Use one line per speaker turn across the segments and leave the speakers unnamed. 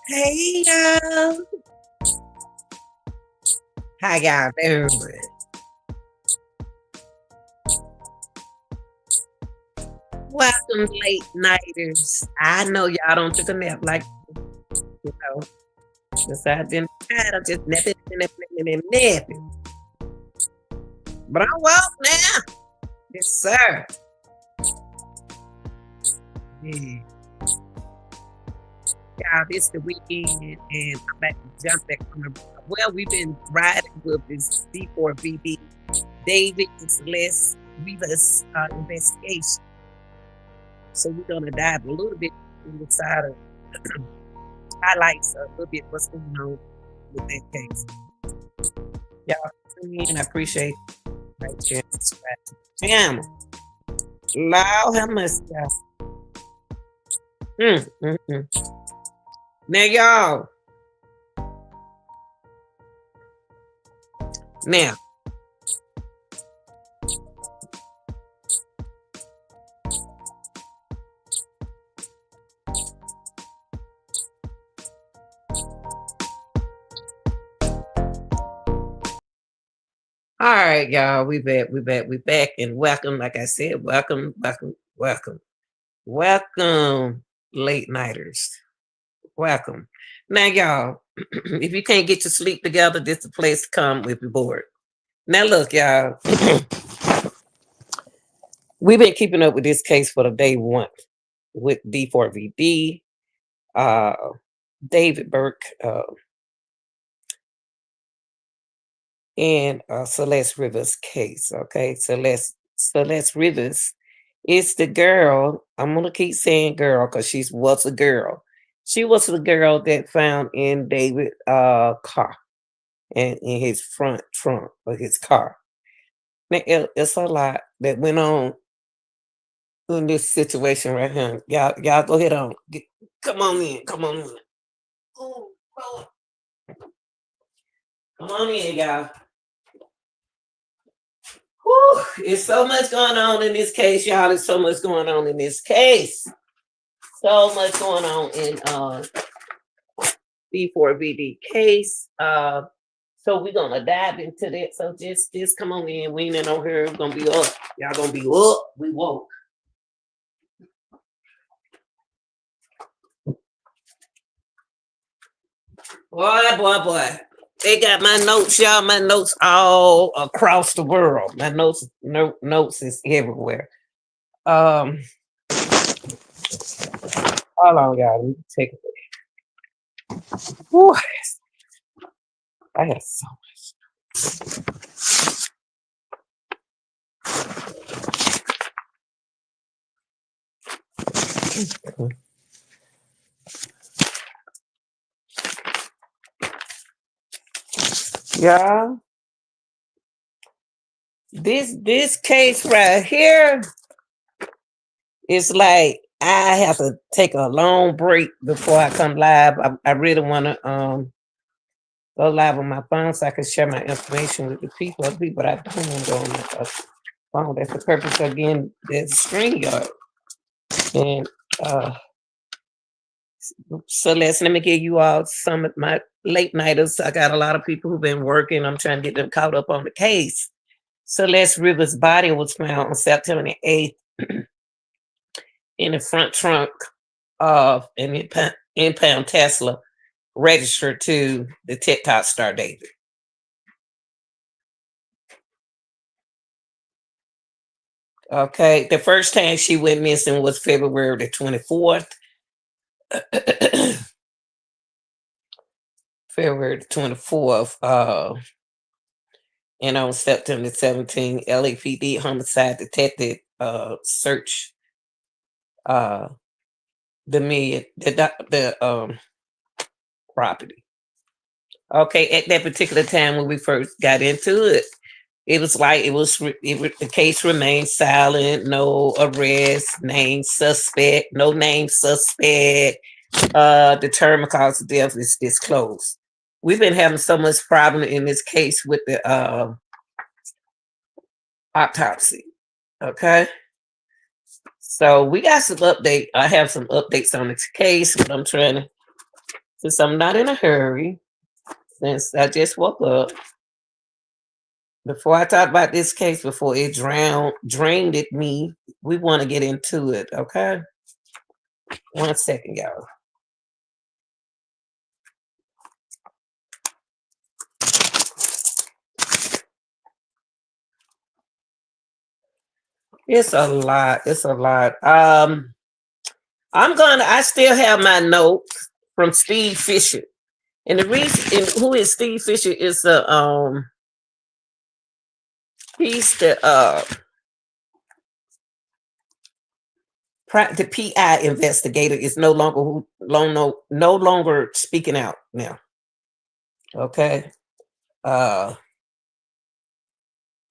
Hey y'all, how y'all doing? Welcome, late nighters. I know y'all don't take a nap like you know. Besides in the title, just napping. But I'm woke now. Yes, sir. Yeah. Y'all, this the weekend, and I'm back to jump back on the. Well, we've been riding with this D4VD, David and Celeste Rivas investigation. So we're gonna dive a little bit inside of highlights a little bit what's going on with that case. Y'all tune in. I appreciate that chance. Damn, loud how much y'all. Mm, mm, mm. Now y'all, now all right, y'all. We back, and welcome. Like I said, welcome, late nighters. Welcome. Now, y'all, if you can't get your sleep together, this is the place to come if you're bored. Now, look, y'all, we've been keeping up with this case for the day one with D4VD, uh, David Burke, and Celeste Rivers case. Okay, Celeste Rivers is the girl. I'm gonna keep saying girl because she was a girl. She was the girl that found in David car and in his front trunk of his car. Now, it's a lot that went on in this situation right here. Y'all go ahead on. Come on in. Come on in. Ooh, oh, come on in, y'all. Whew, it's so much going on in this case, y'all. There's so much going on in this case. So much going on in D4VD case. So we're gonna dive into that. So just come on in. We ain't on here. We're gonna be up. Y'all gonna be up. We woke. Boy. They got my notes, y'all. My notes all across the world. My notes is everywhere. Um, hold on, y'all. Let me take it. Whew, I have so much. Yeah, this case right here is like I have to take a long break before I come live. I really want to go live on my phone so I can share my information with the people. But I don't want to go on my phone. That's the purpose of getting that screen yard. And so let me give you all some of my late nighters. I got a lot of people who've been working. I'm trying to get them caught up on the case. Celeste Rivers' body was found on September the 8th in the front trunk of an impound Tesla registered to the TikTok star David. Okay, the first time she went missing was February the 24th. February the 24th. And on September 17th, LAPD homicide detective search the property. Okay, at that particular time when we first got into it, it was like the case remained silent, no arrest, no name suspect, determined cause of death is disclosed. We've been having so much problem in this case with the autopsy. Okay. So we got some update. I have some updates on this case, but I'm trying to Since I'm not in a hurry, since I just woke up, before I talk about this case, before it drained at me, we want to get into it, okay? 1 second, y'all. It's a lot. It's a lot. I still have my notes from Steve Fisher. And the reason, and who is Steve Fisher is he's the PI investigator is no longer speaking out now. Okay.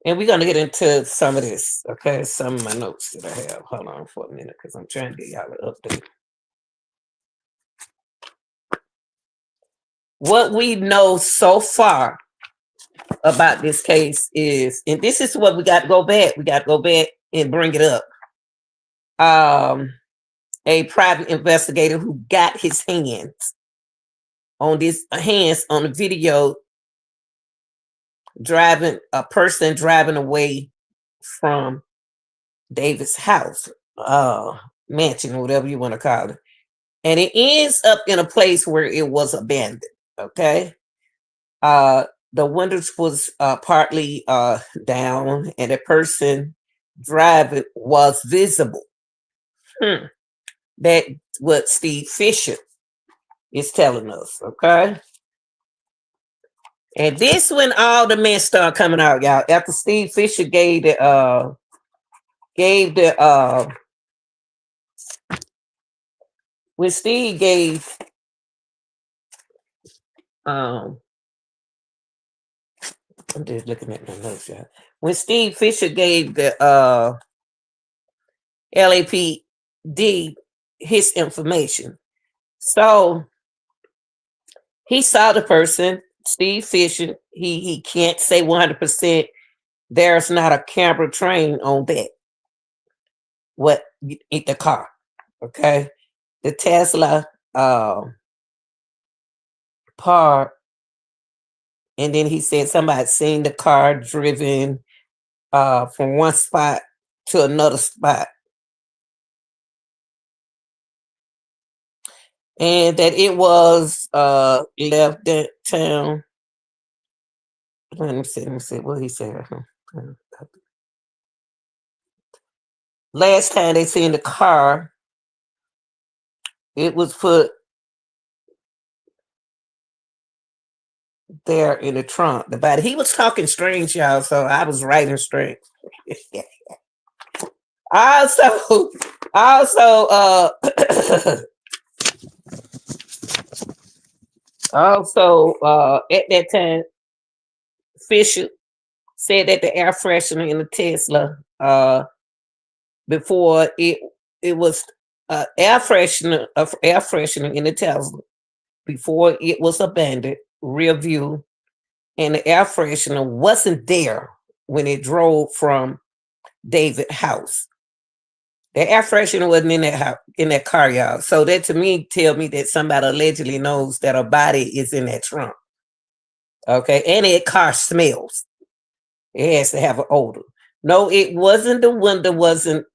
And we're gonna get into some of this. Okay, some of my notes that I have. Hold on for a minute, because I'm trying to get y'all an update. What we know so far about this case is, and this is what we got to go back. We got to go back and bring it up. A private investigator who got his hands on the video driving a person driving away from David's house, mansion, whatever you want to call it. And it ends up in a place where it was abandoned. Okay. The windows was partly down, and the person driving was visible. That's what Steve Fisher is telling us. Okay. And this when all the men start coming out, y'all. After Steve Fisher gave the when Steve gave I'm just looking at my notes, y'all. When Steve Fisher gave the LAPD his information, so he saw the person, Steve Fisher. He can't say 100%. There's not a camera trained on that. What in the car? Okay, the Tesla parked, and then he said somebody seen the car driven from one spot to another spot, and that it was left that town. Let me see what he said. Last time they seen the car, it was put there in the trunk. The body. He was talking strange, y'all, so I was writing strange. also, at that time, Fisher said that the air freshener in the Tesla, before it was air freshener in the Tesla before it was abandoned, rear view, and the air freshener wasn't there when it drove from David's house. The air freshener wasn't in that car, y'all. So that to me tell me that somebody allegedly knows that a body is in that trunk. Okay, and that car smells. It has to have an odor. No, it wasn't the window. Wasn't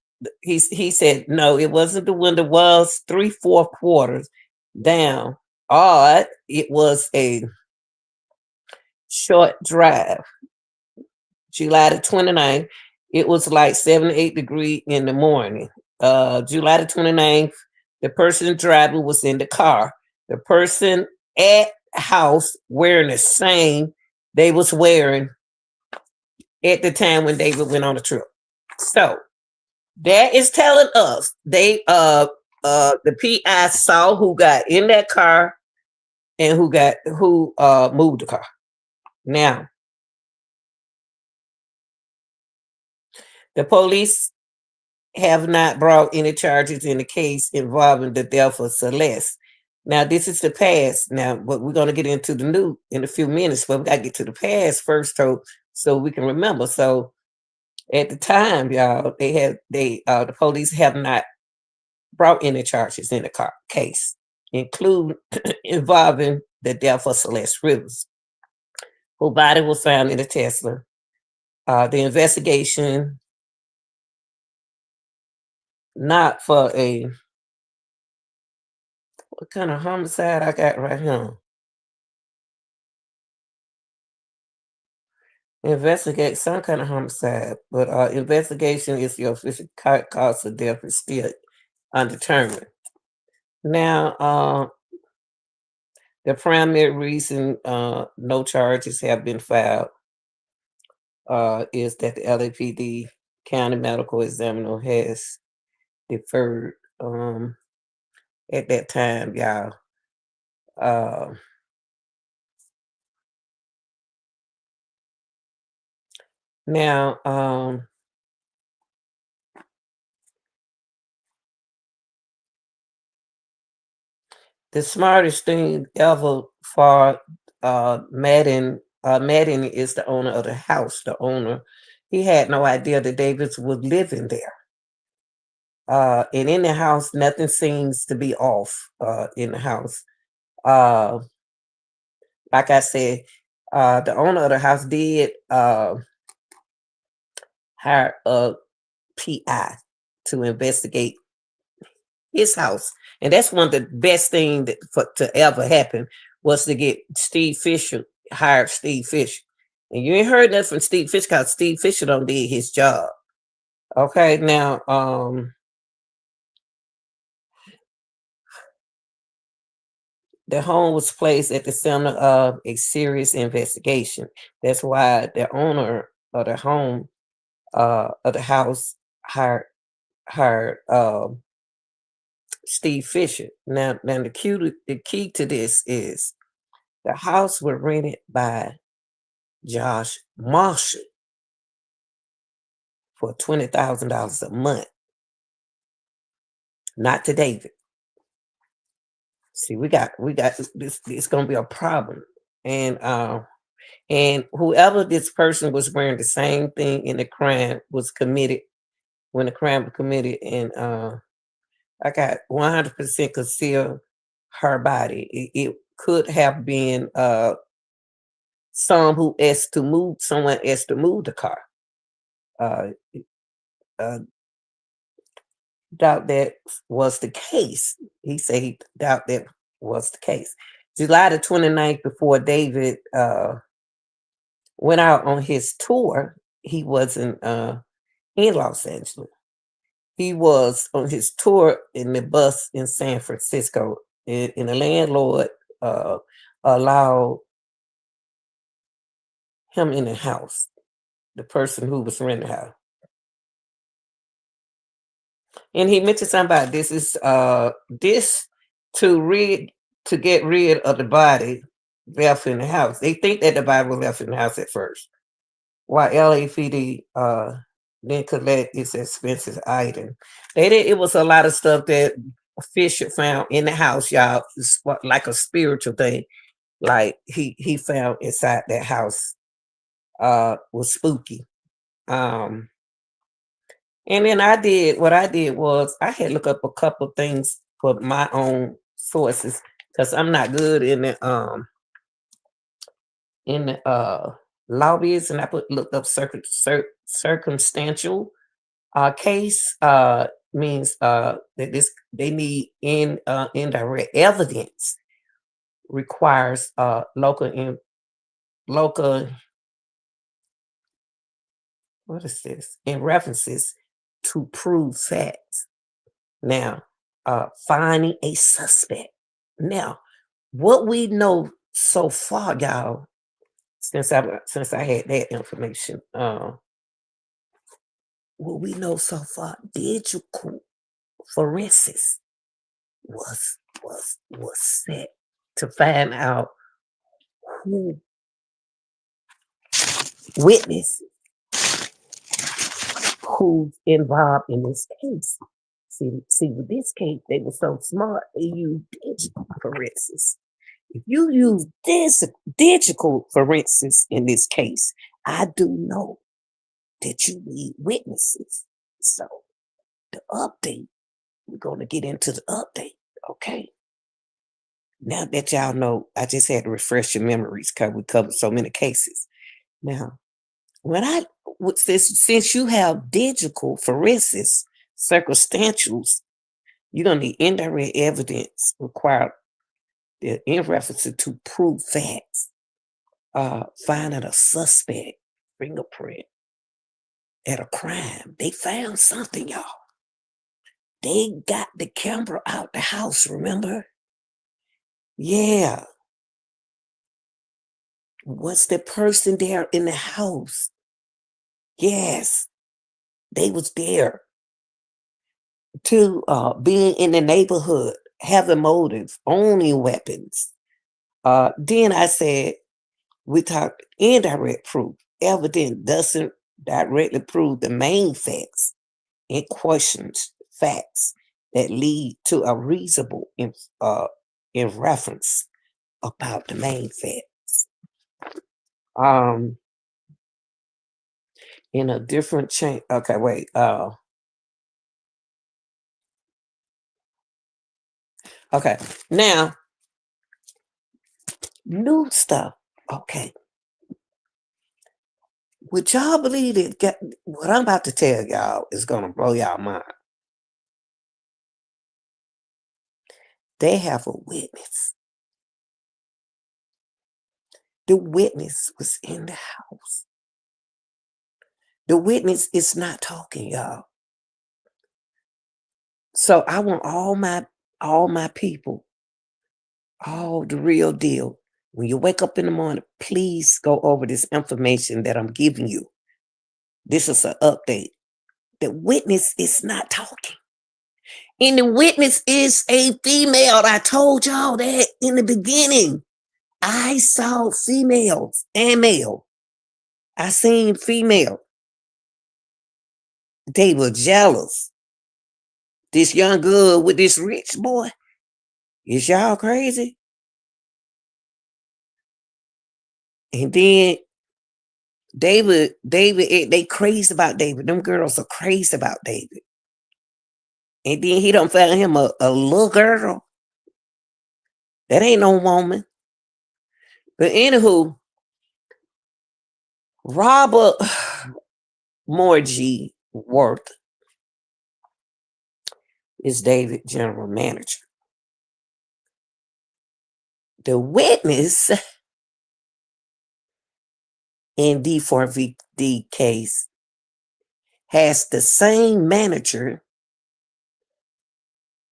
he said no? It wasn't the window. Was 3/4 quarters down. Odd. It was a short drive. July the 29th. It was like 7 to 8 degrees in the morning. July the 29th, the person driving was in the car. The person at house wearing the same they was wearing at the time when David went on the trip. So that is telling us the PI saw who got in that car and who moved the car. Now, the police have not brought any charges in the case involving the death of Celeste. Now, this is the past. Now, but we're going to get into the new in a few minutes, but we got to get to the past first, so we can remember. So, at the time, y'all, the police have not brought any charges in the case. include involving the death of Celeste Rivers, whose body was found in the Tesla. The investigation, not for a, what kind of homicide I got right here? Investigate some kind of homicide, but investigation is the official cause of death is still undetermined. Now, the primary reason no charges have been filed is that the LAPD County Medical Examiner has deferred at that time, y'all. Now, the smartest thing ever for Madden is the owner of the house. The owner, he had no idea that Davis was living there. And in the house, nothing seems to be off in the house. Like I said, the owner of the house did hire a PI to investigate his house, and that's one of the best things to ever happen was to get Steve Fisher, hired Steve Fisher. And you ain't heard nothing from Steve Fisher because Steve Fisher don't did his job. Okay, now the home was placed at the center of a serious investigation. That's why the owner of the home of the house hired Steve Fisher. Now the key to this is the house was rented by Josh Marshall for $20,000 a month, not to David. See, we got this. It's gonna be a problem, and whoever this person was wearing the same thing in the crime was committed when the crime was committed, and I got 100% concealed her body. It could have been someone else to move the car. Uh, doubt that was the case. He said he doubt that was the case. July the 29th, before David went out on his tour, he wasn't in Los Angeles. He was on his tour in the bus in San Francisco, and the landlord allowed him in the house, the person who was renting the house. And he mentioned something about this is this to get rid of the body left in the house. They think that the body was left in the house at first, while LAPD then collect its expensive item. It was a lot of stuff that Fisher found in the house, y'all. It's like a spiritual thing. Like he found inside that house was spooky. And then what I did was I had to look up a couple of things for my own sources because I'm not good in the lobbies, and I looked up circumstantial case means that they need indirect evidence requires local what is this in references to prove facts. Now, finding a suspect. Now, what we know so far, y'all, since I had that information, what we know so far, digital forensics was set to find out who witnesses who's involved in this case. See, with this case, they were so smart, they used digital forensics. If you use this digital forensics in this case, I do know that you need witnesses. So the update, we're going to get into the update, okay? Now that y'all know, I just had to refresh your memories because we covered so many cases. Now, when since you have digital forensics, circumstantials, you're gonna need indirect evidence required in reference to prove facts. Finding a suspect fingerprint at a crime. They found something, y'all. They got the camera out the house, remember? Yeah. Was the person there in the house? Yes, they was there. To being in the neighborhood, having motive, owning weapons. Then I said, we talked indirect proof. Evidence doesn't directly prove the main facts. It questions facts that lead to a reasonable in reference about the main facts. In a different chain. Okay, wait. Okay. Now, new stuff. Okay. Would y'all believe it? What I'm about to tell y'all is gonna blow y'all mind. They have a witness. The witness was in the house. The witness is not talking, y'all. So I want all my people, all the real deal. When you wake up in the morning, please go over this information that I'm giving you. This is an update. The witness is not talking. And the witness is a female. I told y'all that in the beginning. I saw females and male. I seen female. They were jealous. This young girl with this rich boy. Is y'all crazy? And then David, they crazy about David. Them girls are crazy about David. And then he don't find him a little girl. That ain't no woman. But anywho, Robert Morgie Worth is David general manager. The witness in D4VD case has the same manager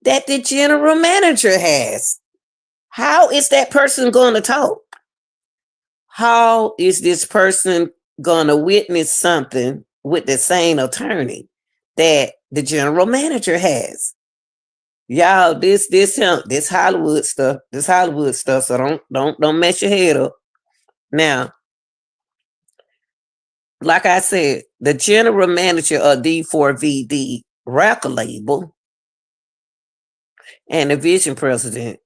that the general manager has. How is that person going to talk? How is this person going to witness something with the same attorney that the general manager has? Y'all, this Hollywood stuff. This Hollywood stuff. So don't mess your head up. Now, like I said, the general manager of D4VD record label and the vision president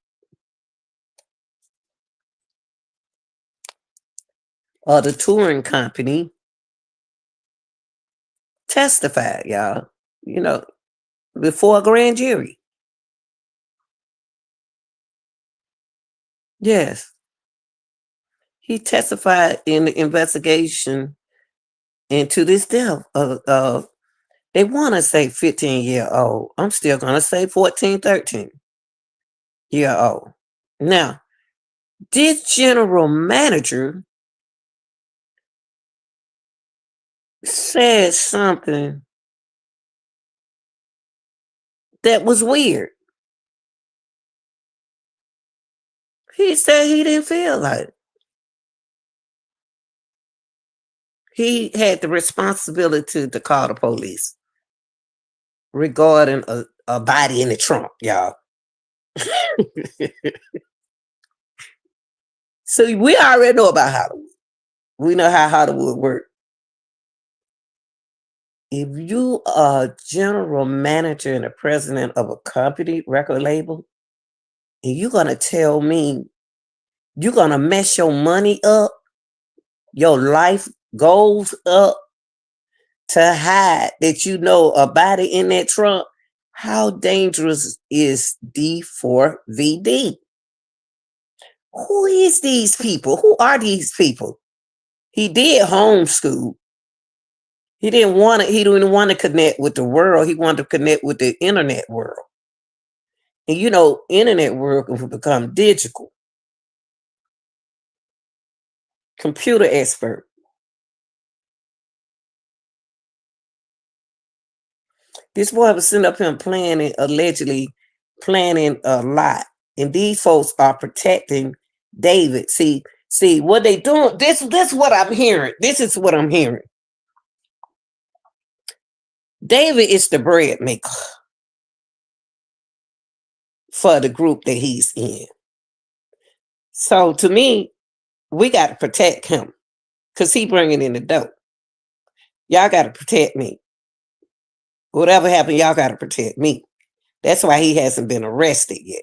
of the touring company testified, y'all, before a grand jury. Yes. He testified in the investigation into this death of they want to say 15-year-old. I'm still going to say 14, 13-year-old. Now, this general manager said something that was weird. He said he didn't feel like it. He had the responsibility to call the police regarding a body in the trunk, y'all. So we already know about Hollywood. We know how Hollywood works. If you are a general manager and a president of a company record label, and you're gonna tell me you're gonna mess your money up, your life goes up to hide that you know a body in that trunk, how dangerous is D4VD? Who is these people? Who are these people? He did homeschool. He didn't want to connect with the world. He wanted to connect with the internet world. And you know, internet world will become digital. Computer expert. This boy was sitting up here allegedly planning a lot. And these folks are protecting David. See what they doing. This is what I'm hearing. This is what I'm hearing. David is the bread maker for the group that he's in. So to me, we got to protect him because he bringing in the dope. Y'all got to protect me. Whatever happened, y'all got to protect me. That's why he hasn't been arrested yet.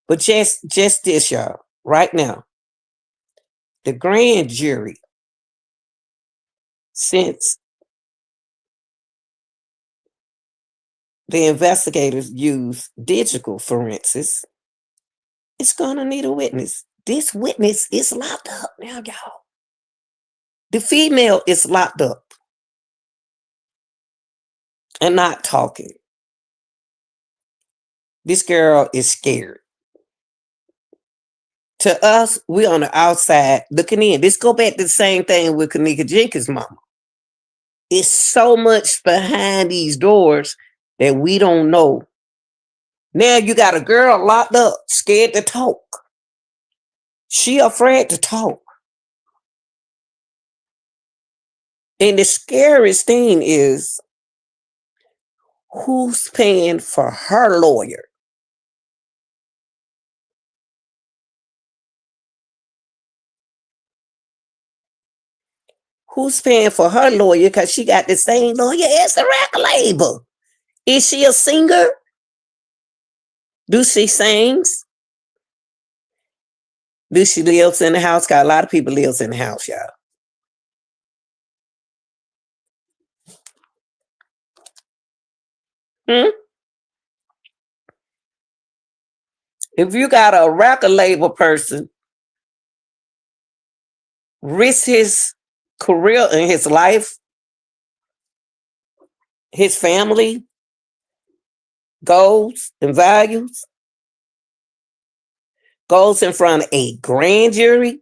But just this, y'all, right now, the grand jury, since the investigators use digital forensics, it's gonna need a witness. This witness is locked up now, y'all. The female is locked up and not talking. This girl is scared. To us, we on the outside looking in. This go back to the same thing with Kanika Jenkins' mama. It's so much behind these doors that we don't know. Now you got a girl locked up, scared to talk. She afraid to talk. And the scariest thing is, who's paying for her lawyer? Who's paying for her lawyer? Because she got the same lawyer as the record label. Is she a singer? Do she sings? Do she lives in the house? Because a lot of people lives in the house, y'all. If you got a record label person risk his career and his life, his family, goals and values, goes in front of a grand jury,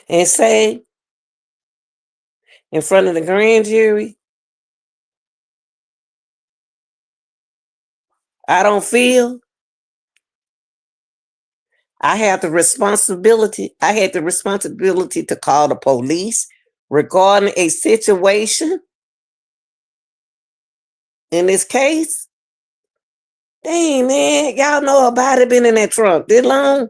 and say in front of the grand jury, I don't feel I had the responsibility to call the police regarding a situation in this case. Dang, man, y'all know about it been in that trunk this long.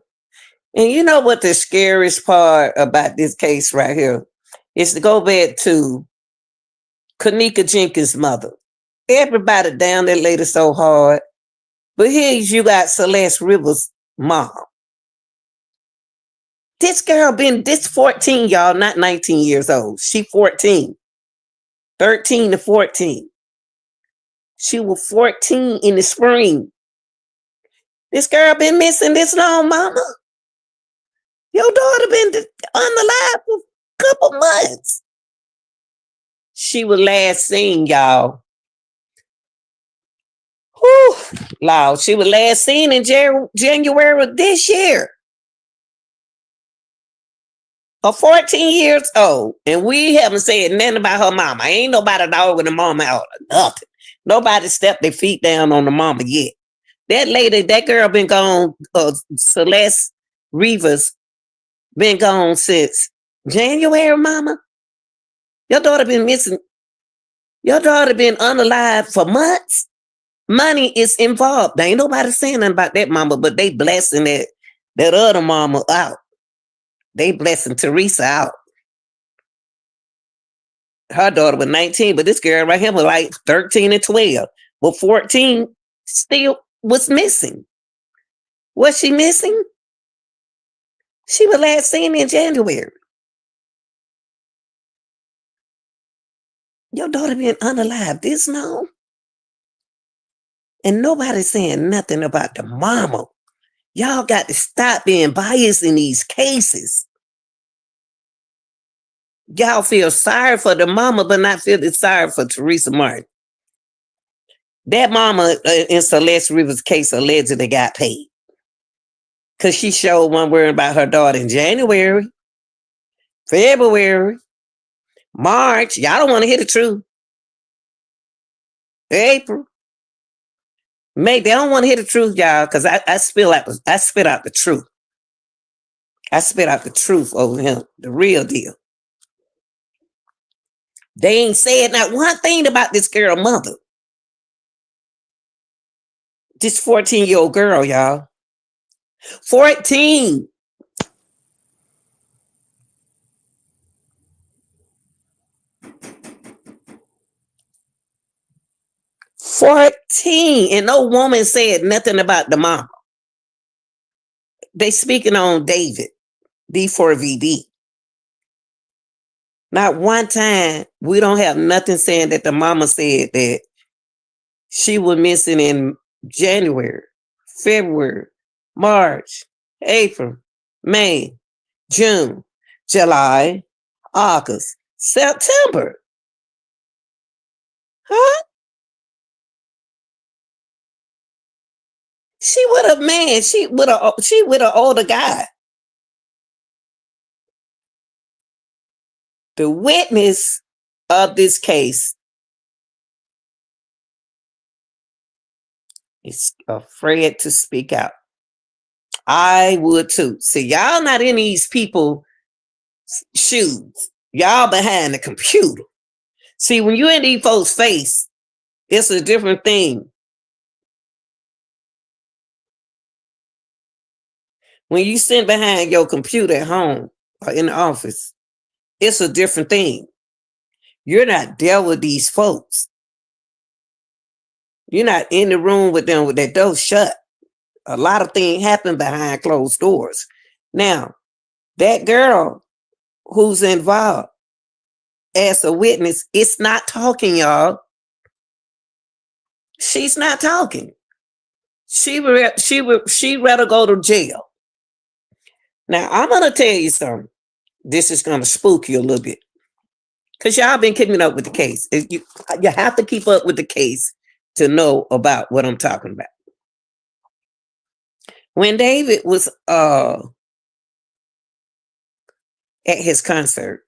And you know what the scariest part about this case right here is, to go back to Kanika Jenkins' mother. Everybody down that lady so hard. But here you got Celeste Rivers' mom. This girl been 14, y'all, not 19 years old. She 14. 13 to 14. She was 14 in the spring. This girl been missing this long, mama. Your daughter been unalive for a couple months. She was last seen, y'all. Whew, Lord, she was last seen in January of this year. Her 14 years old, and we haven't said nothing about her mama. Ain't nobody dogging the mama out or nothing. Nobody stepped their feet down on the mama yet. That lady, that girl been gone, Celeste Rivers, been gone since January, mama. Your daughter been missing. Your daughter been unalive for months. Money is involved. There ain't nobody saying nothing about that mama, but they blessing that other mama out. They blessing Teresa out. Her daughter was 19, but this girl right here was like 13 and 12. But 14 still was missing. Was she missing? She was last seen in January. Your daughter been unalive this long? And nobody's saying nothing about the mama. Y'all got to stop being biased in these cases. Y'all feel sorry for the mama, but not feel sorry for Teresa Martin. That mama in Celeste Rivers' case allegedly got paid. Because she showed one word about her daughter in January, February, March. Y'all don't want to hear the truth. April, May. They don't want to hear the truth, y'all, because I spit out the truth. I spit out the truth over him, the real deal. They ain't said not one thing about this girl mother. This 14-year-old girl, y'all. 14. 14. And no woman said nothing about the mama. They speaking on David, D4VD. Not one time, we don't have nothing saying that the mama said that she was missing in January, February, March, April, May, June, July, August, September. Huh? She with a man. She with an older guy. The witness of this case is afraid to speak out. I would too. See, y'all not in these people shoes. Y'all behind the computer. See, when you in these folks' face, it's a different thing. When you sit behind your computer at home or in the office, it's a different thing. You're not there with these folks. You're not in the room with them with that door shut. A lot of things happen behind closed doors. Now, that girl who's involved as a witness, it's not talking, y'all. She's not talking. She rather go to jail. Now, I'm going to tell you something. This is going to spook you a little bit. Because y'all been keeping up with the case. You have to keep up with the case to know about what I'm talking about. When David was at his concert,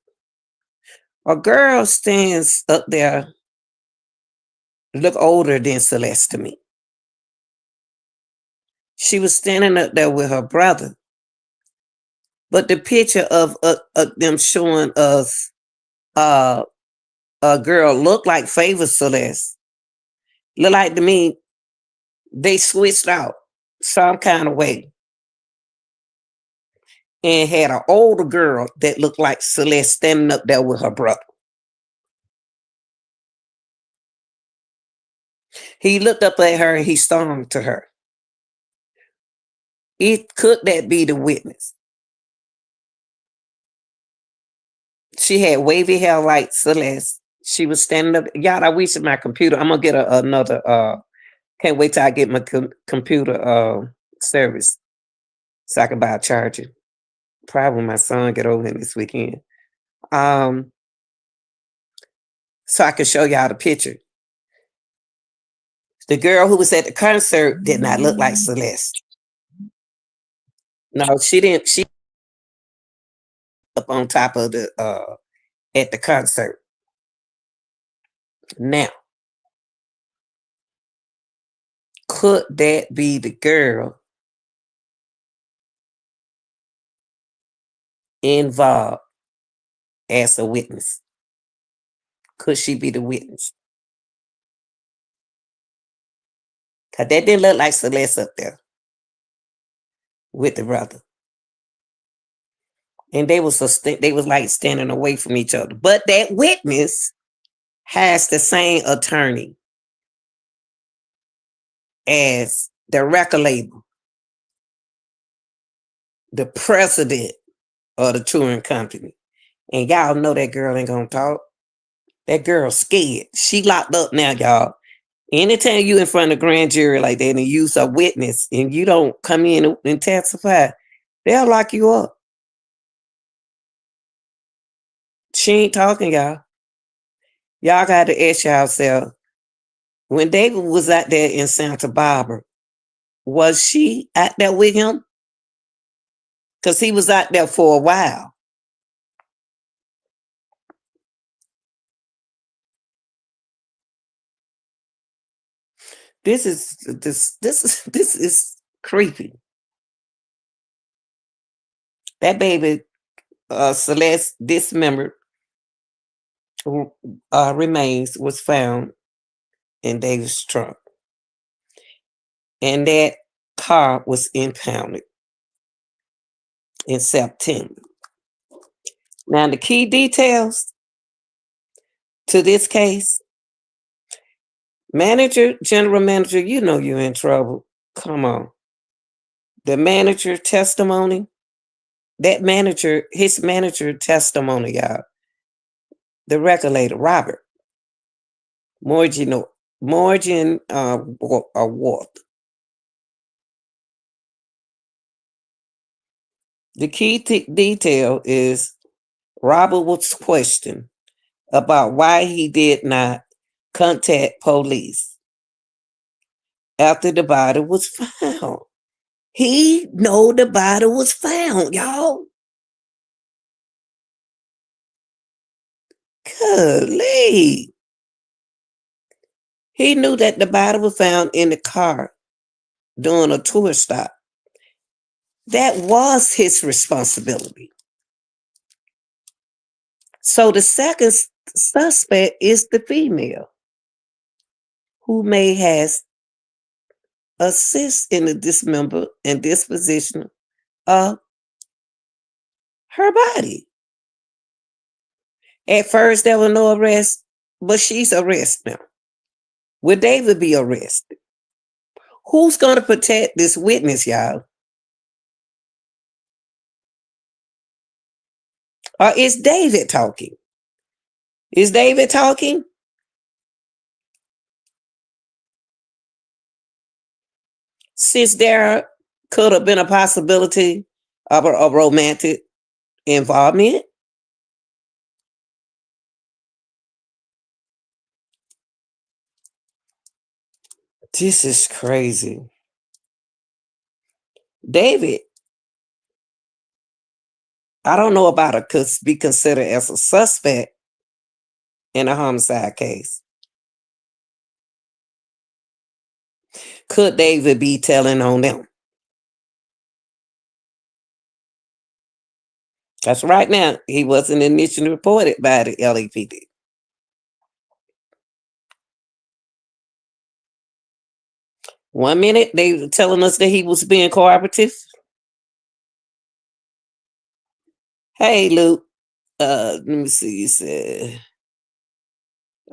a girl stands up there, look older than Celeste to me. She was standing up there with her brother. But the picture of them showing us a girl look like Favor Celeste, look like to me, they switched out some kind of way and had an older girl that looked like Celeste standing up there with her brother. He looked up at her and he sung to her. Could that be the witness? She had wavy hair like Celeste. She was standing up. Y'all, I wish my computer. I'm gonna get another. Can't wait till I get my computer service so I can buy a charger. Probably when my son get over here this weekend. So I can show y'all the picture. The girl who was at the concert did not look like Celeste. No, she didn't. She up on top of the at the concert. Now, could that be the girl involved as a witness? Could she be the witness? Because that didn't look like Celeste up there with the brother. And they was like standing away from each other. But that witness has the same attorney as the record label, the president of the touring company. And y'all know that girl ain't gonna talk. That girl scared. She locked up now, y'all. Anytime you in front of grand jury like that and use a witness and you don't come in and testify, they'll lock you up. She ain't talking, y'all. Y'all got to ask yourself, when David was out there in Santa Barbara, was she out there with him? Because he was out there for a while. This is creepy. That baby Celeste dismembered remains was found in David's trunk. And that car was impounded in September. Now, the key details to this case, general manager, you know you're in trouble. Come on. The manager testimony, his manager testimony, y'all. The regulator, Robert Morgan Ward. The key detail is Robert was questioned about why he did not contact police after the body was found. He know the body was found, y'all. Golly. He knew that the body was found in the car during a tour stop. That was his responsibility. So the second suspect is the female who may have assist in the dismember and disposition of her body. At first, there was no arrest, but she's arrested now. Will David be arrested? Who's going to protect this witness, y'all? Or is David talking? Is David talking? Since there could have been a possibility of a romantic involvement. This is crazy. David, I don't know about it could be considered as a suspect in a homicide case. Could David be telling on them? That's right now. He wasn't initially reported by the LAPD. One minute they were telling us that he was being cooperative. Hey, Luke. Let me see. You said,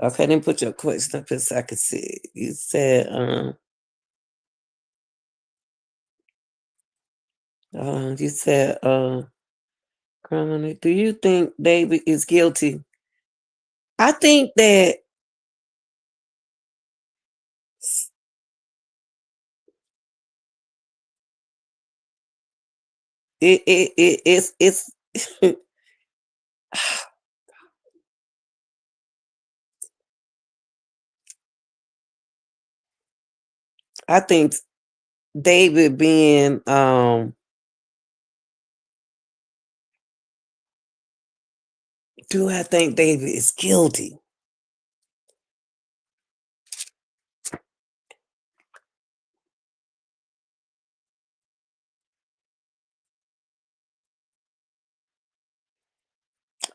okay, then put your question up so I can see. You said, criminal. Do you think David is guilty? I think that it's I think David being do I think David is guilty?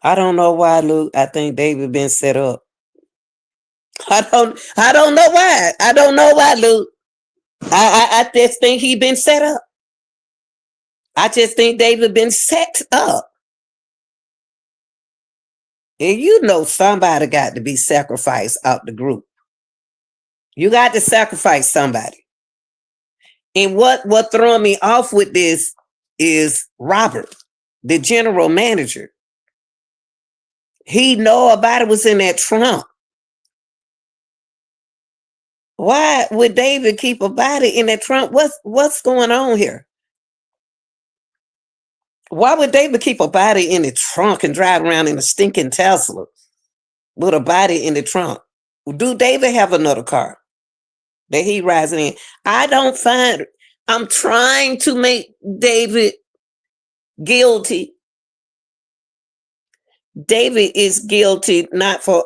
I don't know why, Luke. I think David been set up. I don't know why. I don't know why, Luke. I just think he been set up. I just think David been set up. And you know somebody got to be sacrificed out the group. You got to sacrifice somebody. And what throwing me off with this is Robert, the general manager. He know about it was in that trunk. Why would David keep a body in that trunk? What's going on here? Why would David keep a body in the trunk and drive around in a stinking Tesla with a body in the trunk? Do David have another car that he rides in? I don't find. I'm trying to make David guilty. David is guilty, not for.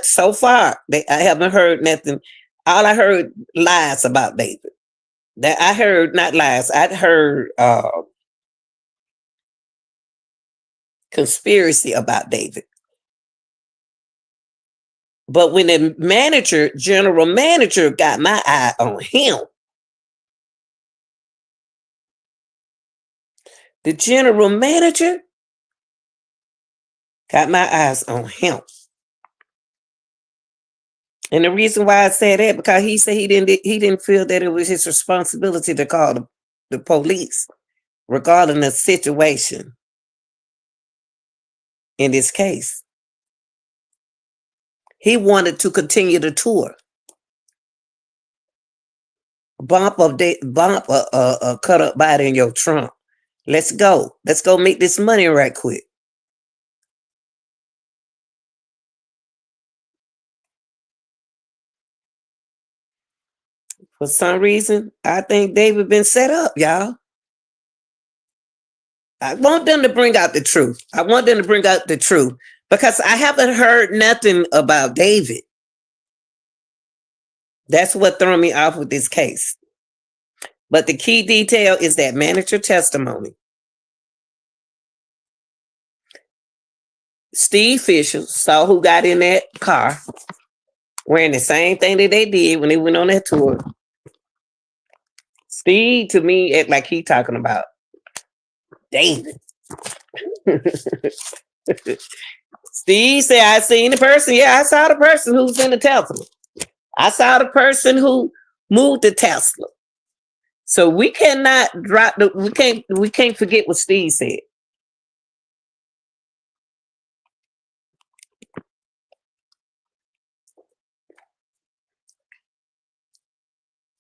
So far, I haven't heard nothing. All I heard lies about David. That I heard, not lies. I heard conspiracy about David. But when the general manager, got my eye on him, the general manager got my eyes on him. And the reason why I say that, because he said he didn't feel that it was his responsibility to call the police regarding the situation in this case. He wanted to continue the tour. Bump a cut up body in your trunk. Let's go. Let's go make this money right quick. For some reason, I think David been set up, y'all. I want them to bring out the truth. I want them to bring out the truth because I haven't heard nothing about David. That's what threw me off with this case. But the key detail is that manager testimony. Steve Fisher saw who got in that car wearing the same thing that they did when they went on that tour. Steve, to me, act like he talking about David. Steve said, I seen the person. Yeah, I saw the person who's in the Tesla. I saw the person who moved the Tesla. So we cannot drop we can't forget what Steve said.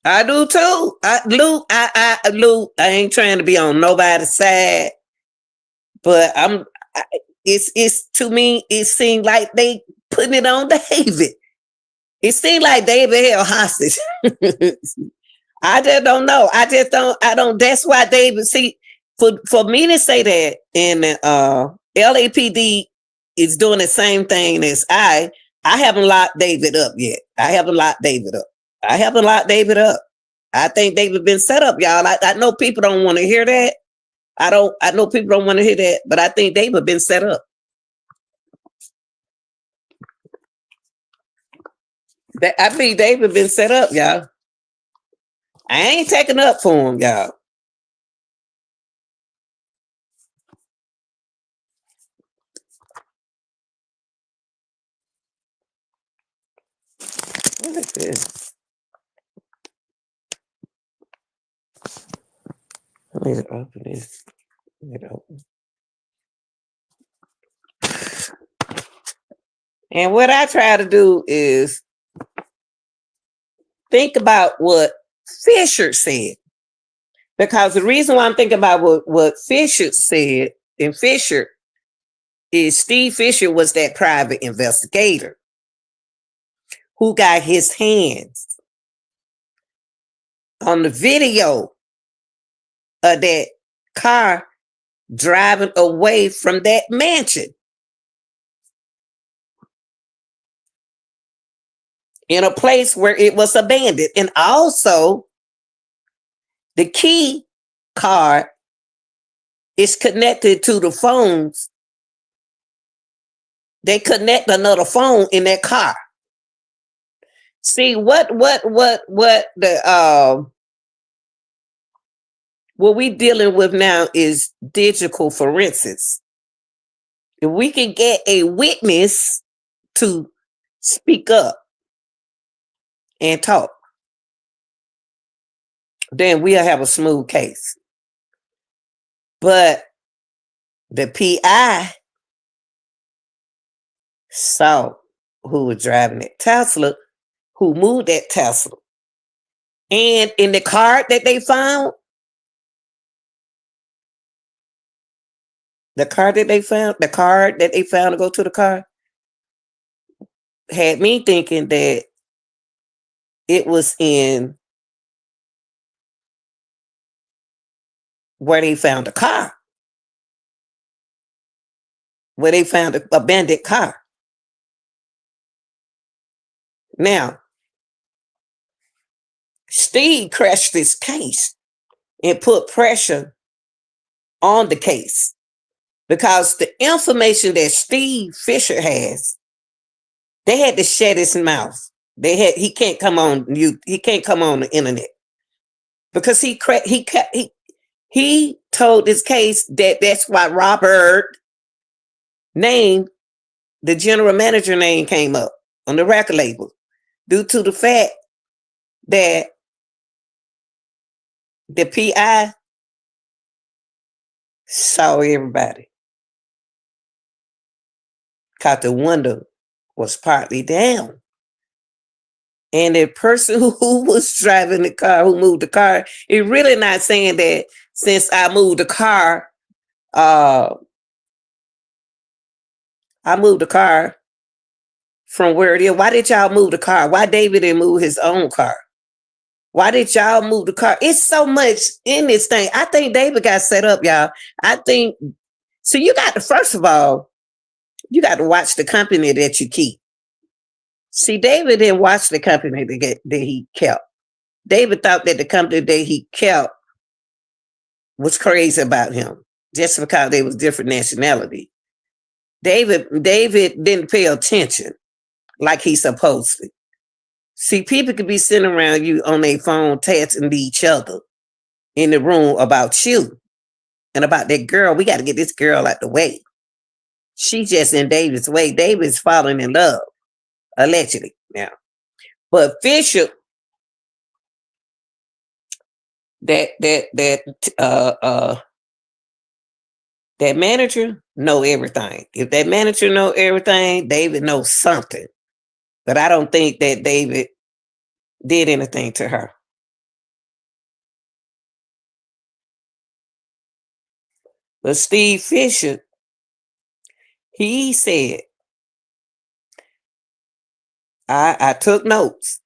I do too. Luke, I ain't trying to be on nobody's side, but it's to me, it seemed like they putting it on David. It seemed like David held hostage. I just don't know. I don't, that's why David, see, for me to say that, and LAPD is doing the same thing as I haven't locked David up yet. I haven't locked David up. I think David been set up, y'all. I know people don't want to hear that. I know people don't want to hear that, but I think David been set up. I think David been set up, y'all. I ain't taking up for him, y'all. What is this? Let me open this. Let it open. And what I try to do is think about what Fisher said. Because the reason why I'm thinking about what Fisher said, and Fisher is Steve Fisher was that private investigator who got his hands on the video of that car driving away from that mansion in a place where it was abandoned. And also, the key card is connected to the phones. They connect another phone in that car. See what we dealing with now is digital forensics. If we can get a witness to speak up and talk, then we'll have a smooth case. But the PI saw who was driving that Tesla, who moved that Tesla. And in the card that they found, the card that they found to go to the car, had me thinking that it was in where they found the car, where they found the abandoned car. Now, Steve crashed this case and put pressure on the case because the information that Steve Fisher has, they had to shut his mouth. He can't come on the internet because he told this case that's why Robert name, the general manager name came up on the record label due to the fact that the PI saw everybody. Cause the window was partly down. And the person who was driving the car, who moved the car, is really not saying that since I moved the car, from where it is. Why did y'all move the car? Why David didn't move his own car? Why did y'all move the car? It's so much in this thing. I think David got set up, y'all. I think, so you got to, first of all, you got to watch the company that you keep. See, David didn't watch the company that he kept. David thought that the company that he kept was crazy about him just because they was different nationality. David didn't pay attention like he's supposed to. See, people could be sitting around you on their phone texting each other in the room about you and about that girl. We got to get this girl out the way. She's just in David's way. David's falling in love, allegedly now. But Fisher, that manager know everything. If that manager know everything, David knows something. But I don't think that David did anything to her. But Steve Fisher, he said, I took notes,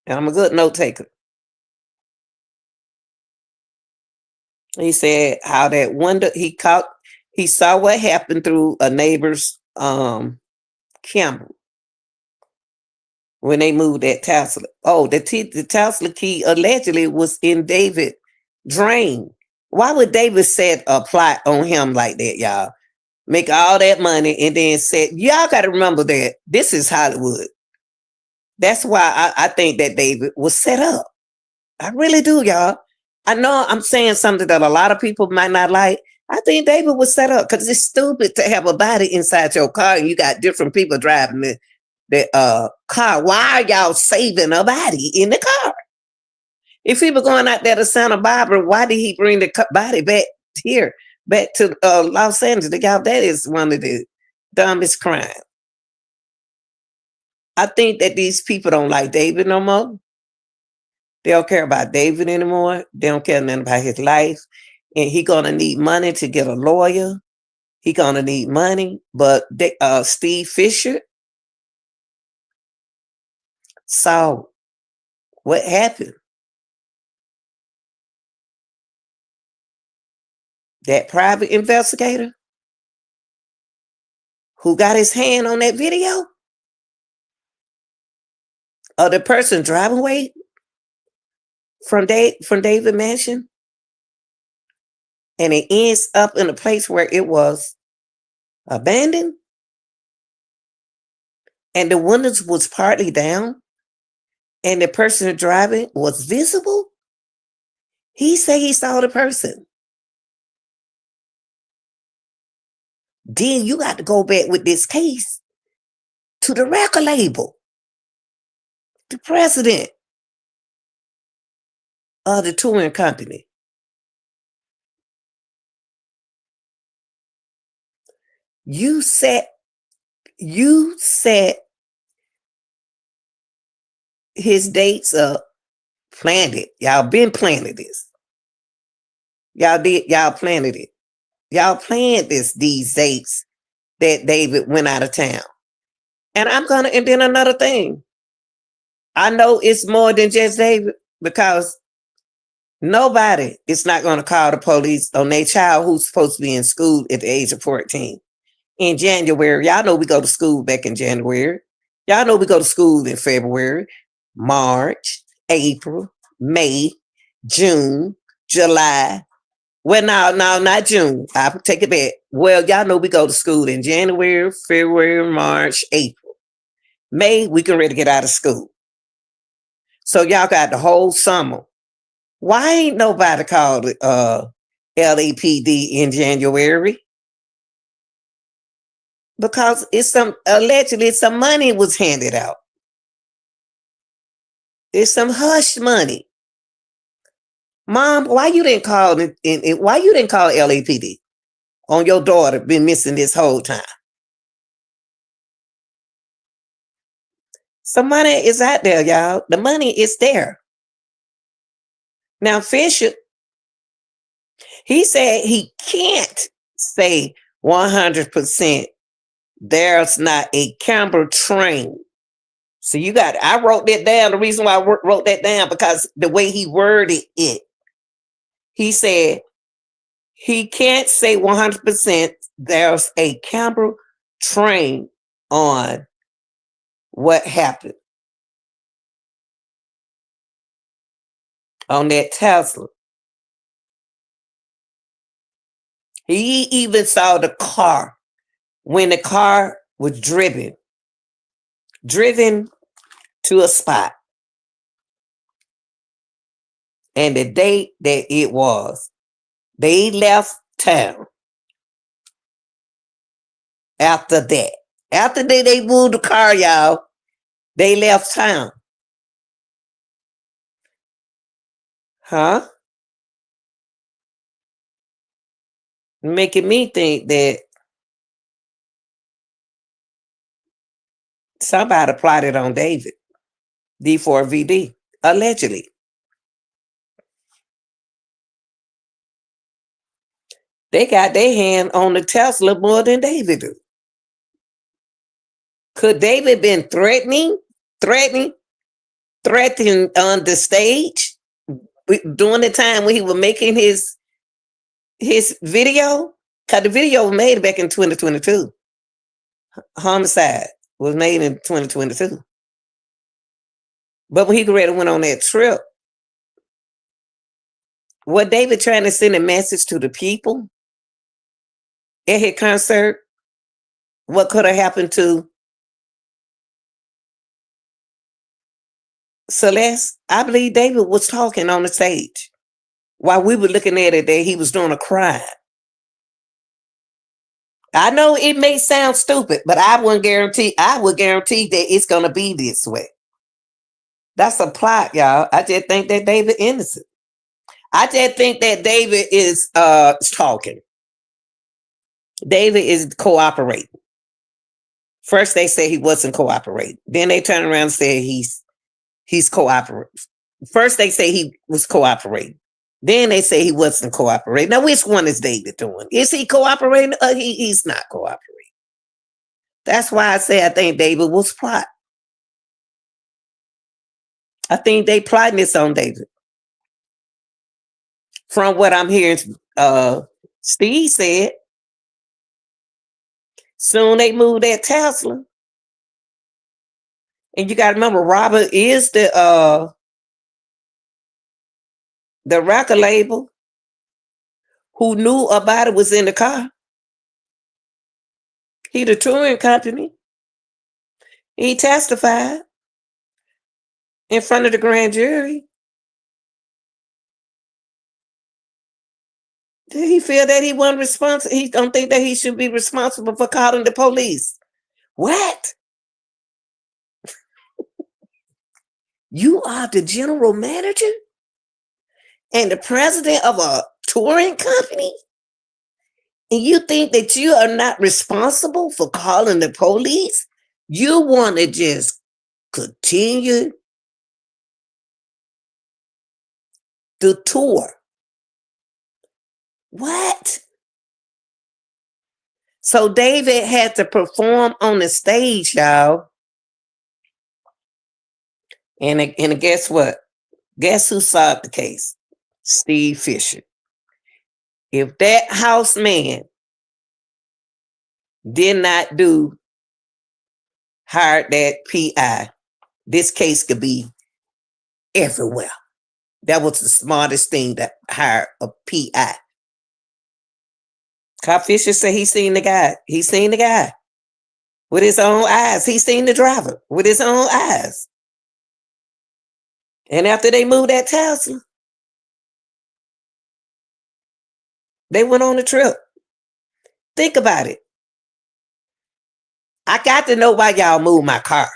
and I'm a good note taker. He said how that window, he saw what happened through a neighbor's camera when they moved that Tesla. Oh, the Tesla key allegedly was in David's drain. Why would David set a plot on him like that, y'all? Make all that money and then said, y'all got to remember that this is Hollywood. That's why I think that David was set up. I really do, y'all. I know I'm saying something that a lot of people might not like. I think David was set up because it's stupid to have a body inside your car and you got different people driving the car. Why are y'all saving a body in the car? If he was going out there to Santa Barbara, why did he bring the body back here, back to Los Angeles? Y'all, that is one of the dumbest crimes. I think that these people don't like David no more. They don't care about David anymore. They don't care nothing about his life. And he going to need money to get a lawyer. He going to need money. But Steve Fisher saw what happened. That private investigator who got his hand on that video of the person driving away from David Mansion, and it ends up in a place where it was abandoned, and the windows was partly down, and the person driving was visible. He said he saw the person. Then you got to go back with this case to the record label, the president of the touring company. You set his dates up, planned it. Y'all been planning this. Y'all planted it. Y'all planned these dates that David went out of town. And then another thing. I know it's more than just David because nobody is not going to call the police on their child who's supposed to be in school at the age of 14. In January, y'all know we go to school back in January. Y'all know we go to school in February, March, April, May, June, July. Well, no, not June. I'll take it back. Well, y'all know we go to school in January, February, March, April. May, we can ready to get out of school. So y'all got the whole summer. Why ain't nobody called LAPD in January? Because allegedly some money was handed out. It's some hush money. Mom, why you didn't call why you didn't call LAPD on your daughter been missing this whole time? Some money is out there, y'all. The money is there. Now Fisher, he said he can't say 100% there's not a camera train. So I wrote that down. The reason why I wrote that down, because the way he worded it, he said he can't say 100% there's a camera train on what happened on that Tesla. He even saw the car when the car was driven to a spot. And the date that it was, they left town after that. After they moved the car, y'all, they left town. Huh? Making me think that somebody plotted on David. D4VD, allegedly. They got their hand on the Tesla more than David do. Could David been threatening on the stage during the time when he was making his video? Because the video was made back in 2022. Homicide was made in 2022. But when he already went on that trip, was David trying to send a message to the people at his concert? What could have happened to Celeste? I believe David was talking on the stage while we were looking at it that he was doing a crime. I know it may sound stupid, but I would guarantee that it's going to be this way. That's a plot, y'all. I just think that David innocent. I just think that David is talking. David is cooperating. First they say he wasn't cooperating. Then they turn around and say he's cooperating. First they say he was cooperating. Then they say he wasn't cooperating. Now, which one is David doing? Is he cooperating or he's not cooperating? That's why I say I think David was plotting. I think they plotting this on David. From what I'm hearing, Steve said, soon they moved that Tesla. And you got to remember, Robert is the record label who knew about it was in the car. He the touring company. He testified in front of the grand jury. Did he feel that he wasn't responsible? He don't think that he should be responsible for calling the police. What? You are the general manager and the president of a touring company? And you think that you are not responsible for calling the police? You want to just continue the tour. What? So David had to perform on the stage, y'all. And guess what? Guess who solved the case? Steve Fisher. If that house man did not hire that PI, this case could be everywhere. That was the smartest thing, to hire a PI. Cop Fisher said he seen the guy. He seen the guy with his own eyes. He seen the driver with his own eyes. And after they moved that Tesla, they went on a trip. Think about it. I got to know why y'all moved my car.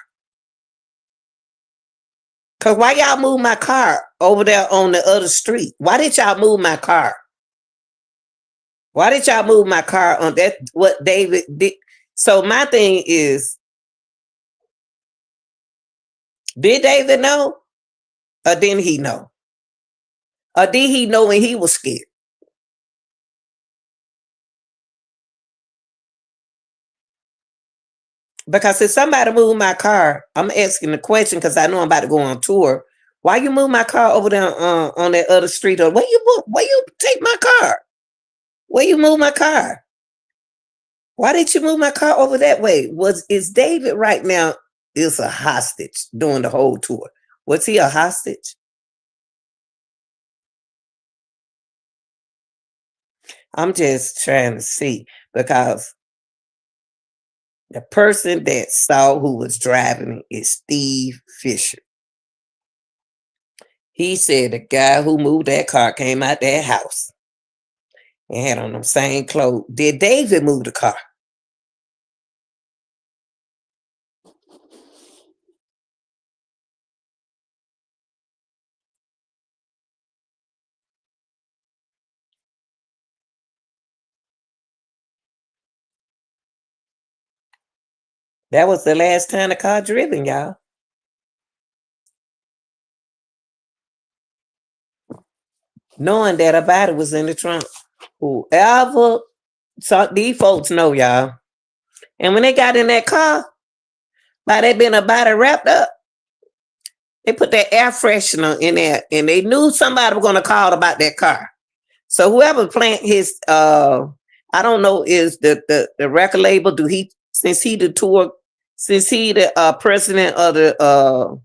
Because why y'all move my car over there on the other street? Why did y'all move my car? Why did y'all move my car on that? What David did? So my thing is, did David know? Or didn't he know? Or did he know when he was scared? Because if somebody moved my car, I'm asking the question because I know I'm about to go on tour. Why you move my car over there on that other street? Or where you take my car? Where you move my car? Why did you move my car over that way? Is David right now is a hostage during the whole tour? Was he a hostage? I'm just trying to see, because the person that saw who was driving it is Steve Fisher. He said the guy who moved that car came out that house and had on them same clothes. Did David move the car? That was the last time the car driven, y'all. Knowing that a body was in the trunk. Whoever saw, these folks know, y'all. And when they got in that car, by there been a body wrapped up, they put that air freshener in there, and they knew somebody was going to call about that car. So whoever plant his, I don't know, is the record label, since he the president of the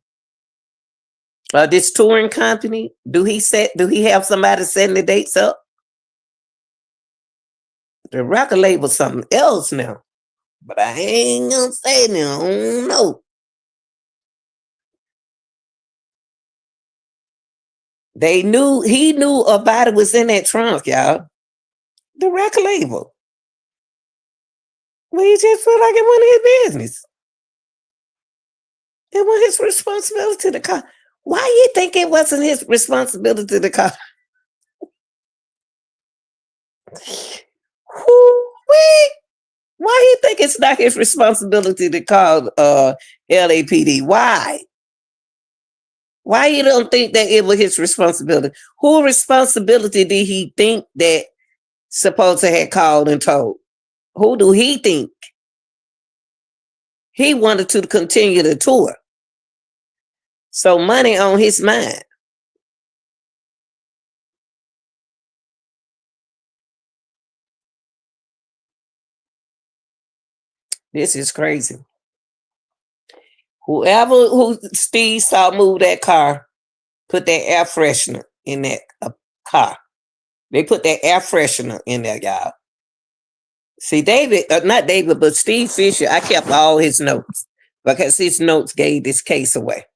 this touring company, do he have somebody setting the dates up? The record label something else now, but I ain't gonna say now. I don't know. He knew a body was in that trunk, y'all. The record label. Well, he just felt like it wasn't his business. It was his responsibility to call. Why you think it wasn't his responsibility to call? Why you think it's not his responsibility to call LAPD? Why? Why you don't think that it was his responsibility? Whose responsibility did he think that supposed to have called and told? Who do he think? He wanted to continue the tour. So money on his mind. This is crazy. Who Steve saw move that car, put that air freshener in that car. They put that air freshener in there, y'all. See, not David, but Steve Fisher, I kept all his notes because his notes gave this case away.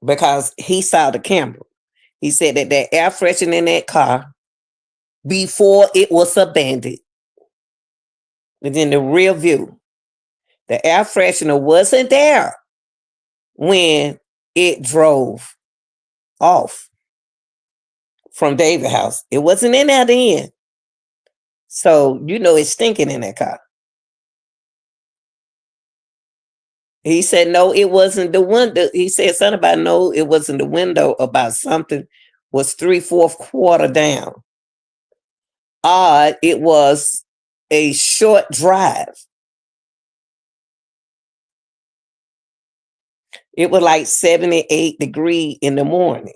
Because he saw the camera. He said that air freshener in that car before it was abandoned. And in the rear view, the air freshener wasn't there when it drove off from David's house. It wasn't in there then. So, it's stinking in that car. He said, no, it wasn't the window. He said something about, no, it wasn't the window, about something was 3/4 quarter down. Odd, it was a short drive. It was like 78 degrees in the morning.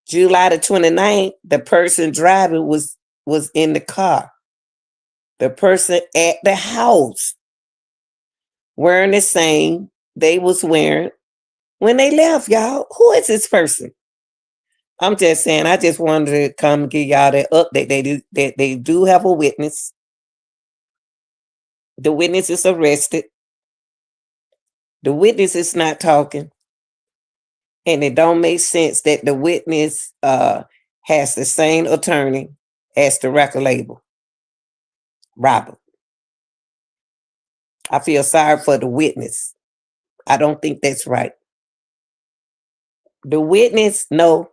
July the 29th, the person driving was in the car. The person at the house wearing the same they was wearing when they left, y'all. Who is this person? I'm just saying, I just wanted to come give y'all that update. They do have a witness. The witness is arrested. The witness is not talking. And it don't make sense that the witness has the same attorney as the record label, Robert. I feel sorry for the witness. I don't think that's right. The witness, no.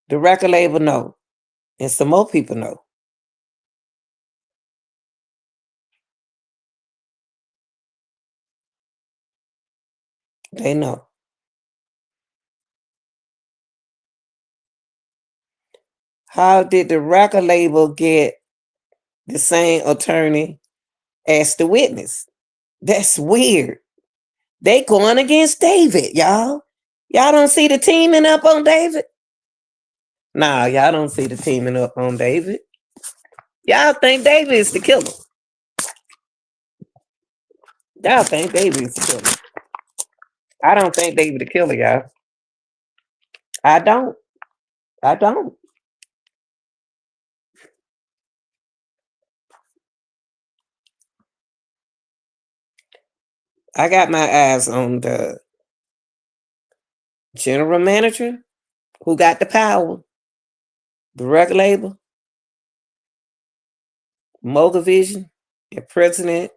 The record label, no. And some more people know. They know. How did the record label get the same attorney as the witness? That's weird. They going against David, y'all. Y'all don't see the teaming up on David? Nah, y'all don't see the teaming up on David. Y'all think David is the killer. Y'all think David is the killer. I don't think David the killer, y'all. I don't. I don't. I got my eyes on the general manager who got the power, the record label, Mogavision, the president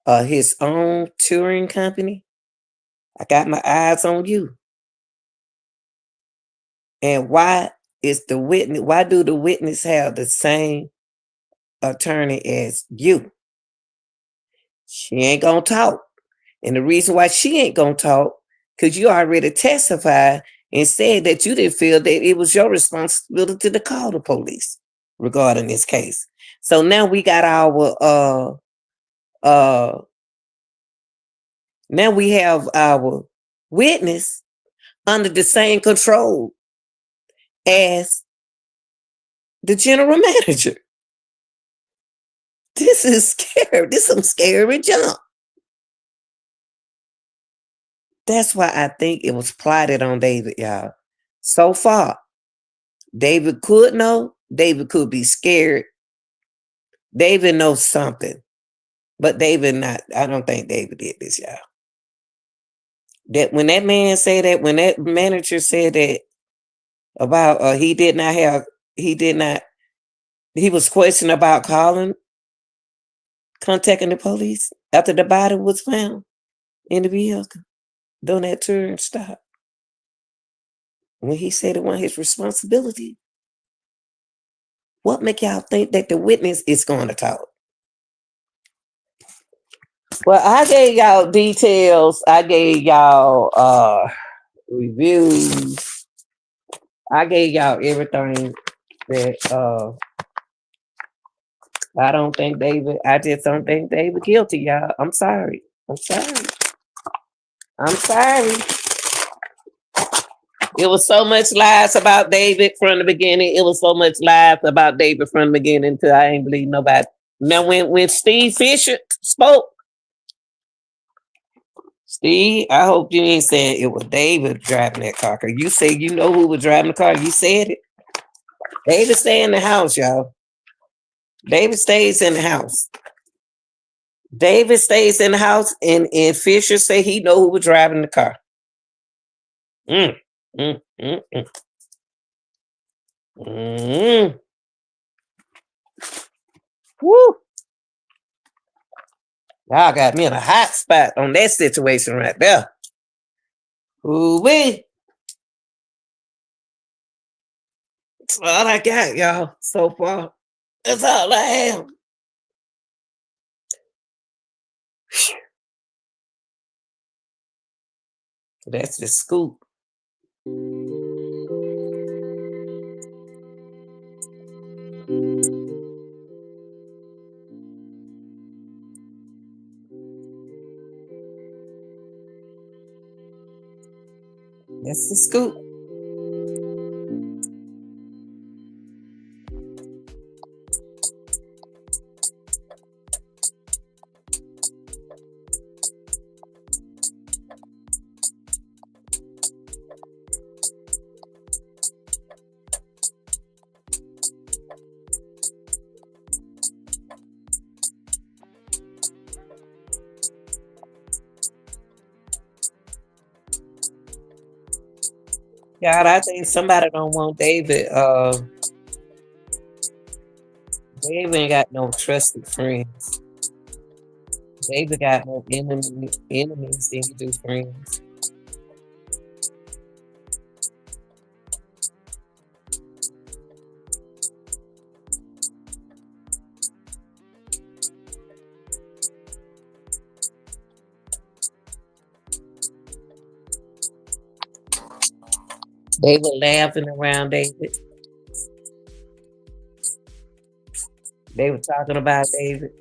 of his own touring company. I got my eyes on you. And why is the witness? Why do the witness have the same attorney as you? She ain't gonna talk. And the reason why she ain't gonna talk, because you already testified and said that you didn't feel that it was your responsibility to call the police regarding this case. So now we got our now we have our witness under the same control as the general manager. This is scary. This is some scary junk. That's why I think it was plotted on David, y'all. So far, David could know. David could be scared. David knows something. But David not. I don't think David did this, y'all. That when that man said that, when that manager said that about he was questioned about contacting the police after the body was found in the vehicle during that turn stop. When he said it wasn't his responsibility, what make y'all think that the witness is going to talk? Well, I gave y'all details. I gave y'all reviews. I gave y'all everything that I don't think David, I just don't think David guilty, y'all. I'm sorry. I'm sorry. I'm sorry. It was so much lies about David from the beginning. It was so much lies about David from the beginning until I ain't believe nobody. Now when Steve Fisher spoke, Steve, I hope you ain't saying it was David driving that car. Cause you say you know who was driving the car. You said it. David stay in the house, y'all. David stays in the house. David stays in the house, and Fisher say he know who was driving the car. Mm, mm, mm, mm. Mm. Woo. Y'all got me in a hot spot on that situation right there. Ooh-wee. That's all I got, y'all, so far. That's all I have. That's the scoop. That's the scoop. God, I think somebody don't want David. David ain't got no trusted friends. David got more enemies than he do friends. They were laughing around David. They were talking about David.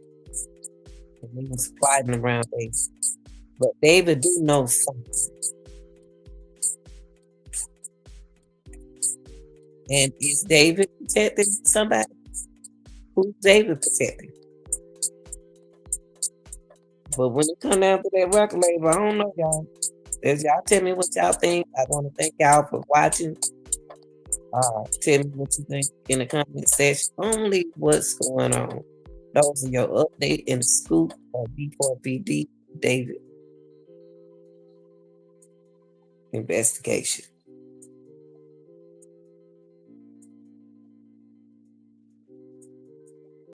And he was fighting around David. But David do know something. And is David protecting somebody? Who's David protecting? But when it come down to that record label, I don't know, y'all. As y'all tell me what y'all think. I want to thank y'all for watching. Tell me what you think in the comment section. Only what's going on. Those are your update and scoop of D4VD David investigation.